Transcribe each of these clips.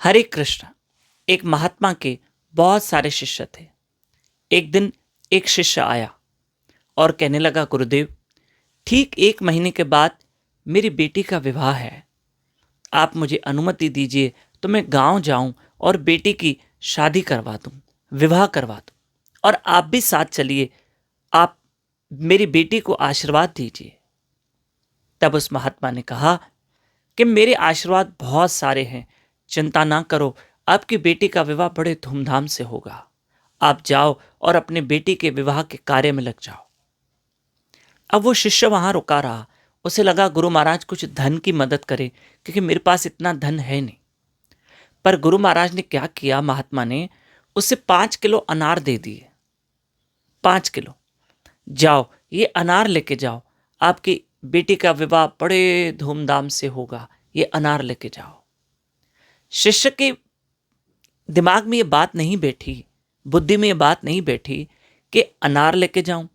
हरे कृष्ण। एक महात्मा के बहुत सारे शिष्य थे। एक दिन एक शिष्य आया और कहने लगा, गुरुदेव, ठीक 1 महीने के बाद मेरी बेटी का विवाह है। आप मुझे अनुमति दीजिए तो मैं गांव जाऊं और बेटी की शादी करवा दूं, विवाह करवा दूं, और आप भी साथ चलिए। आप मेरी बेटी को आशीर्वाद दीजिए। तब उस महात्मा ने कहा कि मेरे आशीर्वाद बहुत सारे हैं, चिंता ना करो, आपकी बेटी का विवाह बड़े धूमधाम से होगा। आप जाओ और अपने बेटी के विवाह के कार्य में लग जाओ। अब वो शिष्य वहां रुका रहा। उसे लगा गुरु महाराज कुछ धन की मदद करे, क्योंकि मेरे पास इतना धन है नहीं। पर गुरु महाराज ने क्या किया, महात्मा ने उसे 5 किलो अनार दे दिए। 5 किलो, जाओ ये अनार लेके जाओ, आपकी बेटी का विवाह बड़े धूमधाम से होगा, ये अनार लेके जाओ। शिष्य के दिमाग में ये बात नहीं बैठी, बुद्धि में ये बात नहीं बैठी कि अनार लेके जाऊं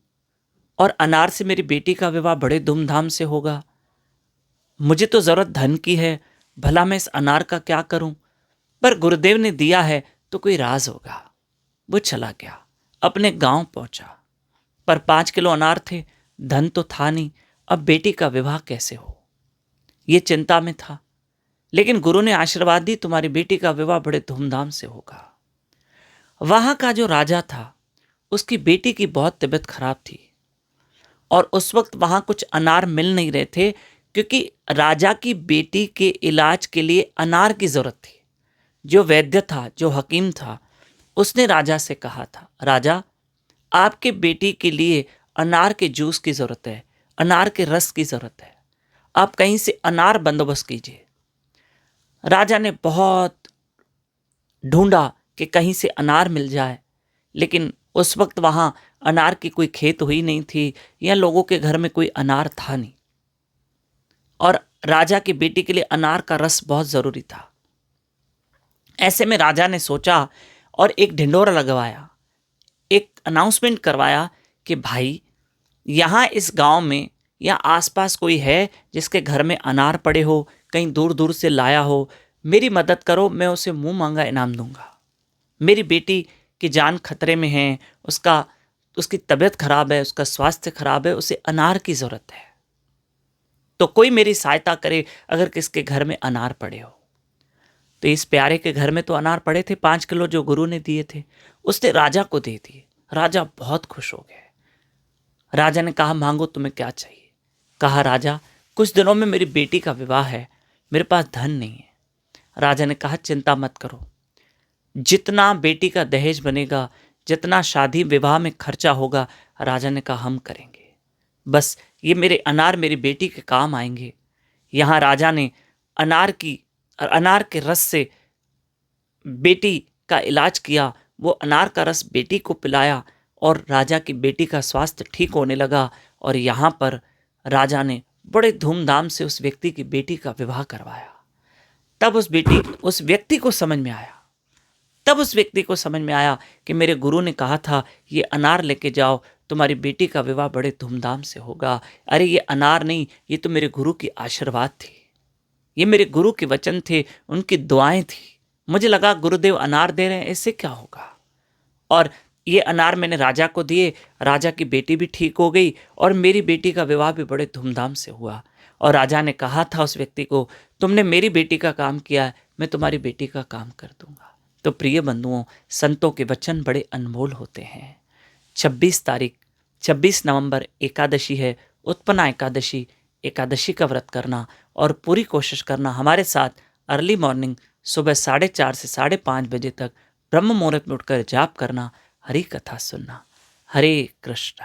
और अनार से मेरी बेटी का विवाह बड़े धूमधाम से होगा। मुझे तो जरूरत धन की है, भला मैं इस अनार का क्या करूं। पर गुरुदेव ने दिया है तो कोई राज होगा। वो चला गया, अपने गांव पहुंचा। पर 5 किलो अनार थे, धन तो था नहीं। अब बेटी का विवाह कैसे हो, ये चिंता में था। लेकिन गुरु ने आशीर्वाद दी, तुम्हारी बेटी का विवाह बड़े धूमधाम से होगा। वहां का जो राजा था, उसकी बेटी की बहुत तबीयत खराब थी और उस वक्त वहां कुछ अनार मिल नहीं रहे थे, क्योंकि राजा की बेटी के इलाज के लिए अनार की जरूरत थी। जो वैद्य था, जो हकीम था, उसने राजा से कहा था, राजा, आपके बेटी के लिए अनार के जूस की जरूरत है, अनार के रस की जरूरत है, आप कहीं से अनार बंदोबस्त कीजिए। राजा ने बहुत ढूंढा कि कहीं से अनार मिल जाए, लेकिन उस वक्त वहां अनार की कोई खेत हुई नहीं थी या लोगों के घर में कोई अनार था नहीं। और राजा की बेटी के लिए अनार का रस बहुत जरूरी था। ऐसे में राजा ने सोचा और एक ढिंढोरा लगवाया, एक अनाउंसमेंट करवाया कि भाई, यहाँ इस गांव में या आसपास कोई है जिसके घर में अनार पड़े हो, कहीं दूर दूर से लाया हो, मेरी मदद करो, मैं उसे मुंह मांगा इनाम दूंगा। मेरी बेटी की जान खतरे में है, उसकी तबीयत खराब है, उसका स्वास्थ्य खराब है, उसे अनार की जरूरत है, तो कोई मेरी सहायता करे अगर किसके घर में अनार पड़े हो। तो इस प्यारे के घर में तो अनार पड़े थे, 5 किलो जो गुरु ने दिए थे, उसने राजा को दे दिए। राजा बहुत खुश हो गए। राजा ने कहा, मांगो, तुम्हें क्या चाहिए। कहा, राजा, कुछ दिनों में मेरी बेटी का विवाह है, मेरे पास धन नहीं है। राजा ने कहा, चिंता मत करो, जितना बेटी का दहेज बनेगा, जितना शादी विवाह में खर्चा होगा, राजा ने कहा, हम करेंगे। बस ये मेरे अनार मेरी बेटी के काम आएंगे। यहाँ राजा ने अनार के रस से बेटी का इलाज किया। वो अनार का रस बेटी को पिलाया और राजा की बेटी का स्वास्थ्य ठीक होने लगा। और यहाँ पर राजा ने बड़े धूमधाम से उस व्यक्ति की बेटी का विवाह करवाया। तब उस व्यक्ति को समझ में आया, कि मेरे गुरु ने कहा था ये अनार लेके जाओ, तुम्हारी बेटी का विवाह बड़े धूमधाम से होगा। अरे ये अनार नहीं, ये तो मेरे गुरु की आशीर्वाद थी, ये मेरे गुरु के वचन थे, उनकी दुआएं थी। मुझे लगा गुरुदेव अनार दे रहे हैं, इससे क्या होगा। और ये अनार मैंने राजा को दिए, राजा की बेटी भी ठीक हो गई और मेरी बेटी का विवाह भी बड़े धूमधाम से हुआ। और राजा ने कहा था उस व्यक्ति को, तुमने मेरी बेटी का काम किया है, मैं तुम्हारी बेटी का काम कर दूंगा। तो प्रिय बंधुओं, संतों के वचन बड़े अनमोल होते हैं। 26 नवंबर एकादशी है, उत्पन्ना एकादशी का व्रत करना और पूरी कोशिश करना हमारे साथ अर्ली मॉर्निंग सुबह 4:30 से 5:30 बजे तक ब्रह्म मुहूर्त में उठकर जाप करना, हरि कथा सुनना। हरे कृष्ण।